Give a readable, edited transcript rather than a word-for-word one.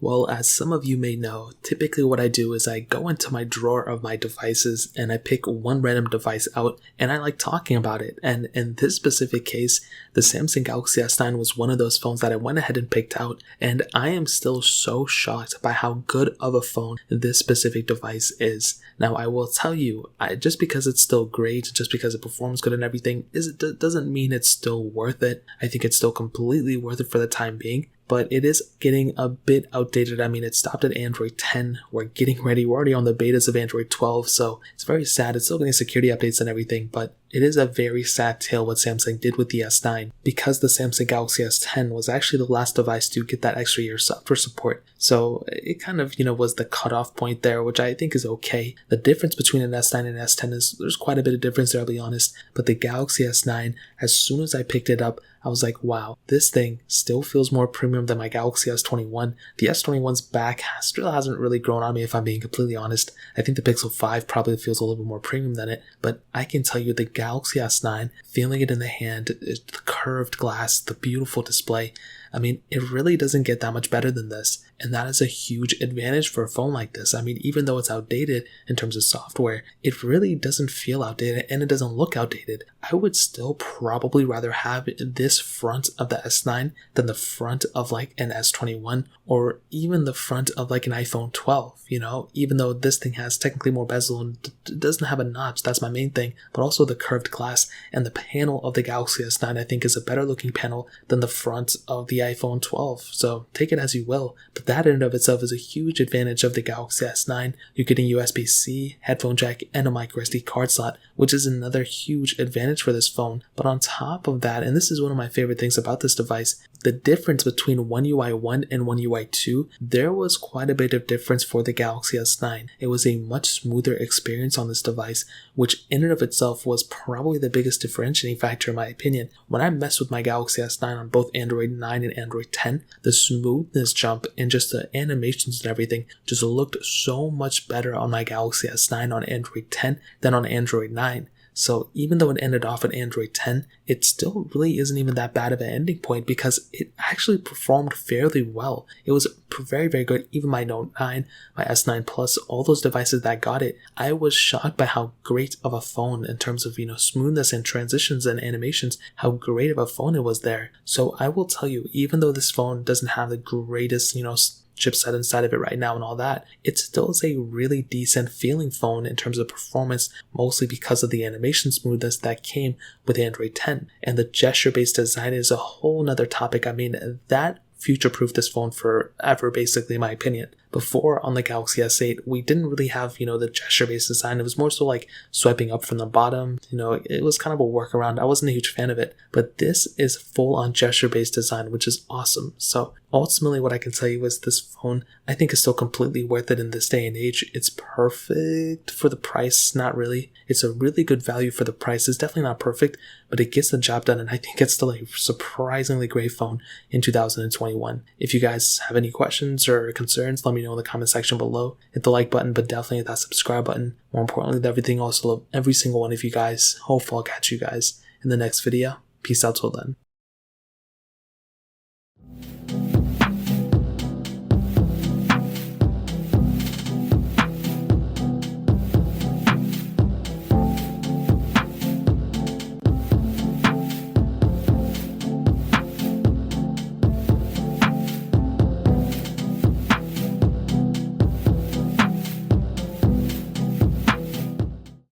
Well, as some of you may know, typically what I do is I go into my drawer of my devices and I pick one random device out and I like talking about it. And in this specific case, the Samsung Galaxy S9 was one of those phones that I went ahead and picked out, and I am still so shocked by how good of a phone this specific device is. Now, I will tell you, just because it's still great, just because it performs good and everything, doesn't mean it's still worth it. I think it's still completely worth it for the time being. But it is getting a bit outdated. I mean, it stopped at Android 10. We're getting ready. We're already on the betas of Android 12, so it's very sad. It's still getting security updates and everything, but it is a very sad tale what Samsung did with the S9, because the Samsung Galaxy S10 was actually the last device to get that extra year software support. So it kind of, was the cutoff point there, which I think is okay. The difference between an S9 and an S10 is there's quite a bit of difference there, I'll be honest. But the Galaxy S9, as soon as I picked it up, I was like, wow, this thing still feels more premium than my Galaxy S21. The S21's back still hasn't really grown on me, if I'm being completely honest. I think the Pixel 5 probably feels a little bit more premium than it, but I can tell you the Galaxy S9, feeling it in the hand, the curved glass, the beautiful display, I mean, it really doesn't get that much better than this. And that is a huge advantage for a phone like this. I mean, even though it's outdated in terms of software, it really doesn't feel outdated and it doesn't look outdated. I would still probably rather have this front of the S9 than the front of like an S21 or even the front of like an iPhone 12, even though this thing has technically more bezel and doesn't have a notch. That's my main thing. But also the curved glass and the panel of the Galaxy S9, I think, is a better looking panel than the front of the iPhone 12. So take it as you will. But that in and of itself is a huge advantage of the Galaxy S9. You're getting USB-C, headphone jack, and a microSD card slot, which is another huge advantage for this phone. But on top of that, and this is one of my favorite things about this device, the difference between One UI 1 and One UI 2, there was quite a bit of difference for the Galaxy S9. It was a much smoother experience on this device, which in and of itself was probably the biggest differentiating factor in my opinion. When I messed with my Galaxy S9 on both Android 9 and Android 10, the smoothness jump and just the animations and everything just looked so much better on my Galaxy S9 on Android 10 than on Android 9. So even though it ended off at Android 10, it still really isn't even that bad of an ending point because it actually performed fairly well. It was very, very good. Even my Note 9, my S9 Plus, all those devices that got it, I was shocked by how great of a phone in terms of, smoothness and transitions and animations, how great of a phone it was there. So I will tell you, even though this phone doesn't have the greatest, chipset inside of it right now and all that, it still is a really decent feeling phone in terms of performance, mostly because of the animation smoothness that came with Android 10. And the gesture-based design is a whole nother topic. I mean, that future-proofed this phone forever, basically, in my opinion. Before, on the Galaxy S8, we didn't really have, the gesture-based design. It was more so like swiping up from the bottom. It was kind of a workaround. I wasn't a huge fan of it. But this is full-on gesture-based design, which is awesome. So ultimately, what I can tell you is this phone, I think, is still completely worth it in this day and age. It's perfect for the price. Not really. It's a really good value for the price. It's definitely not perfect, but it gets the job done, and I think it's still a surprisingly great phone in 2021. If you guys have any questions or concerns, let me know in the comment section below. Hit the like button, but definitely hit that subscribe button. More importantly, everything else, I love every single one of you guys. Hopefully I'll catch you guys in the next video. Peace out till then.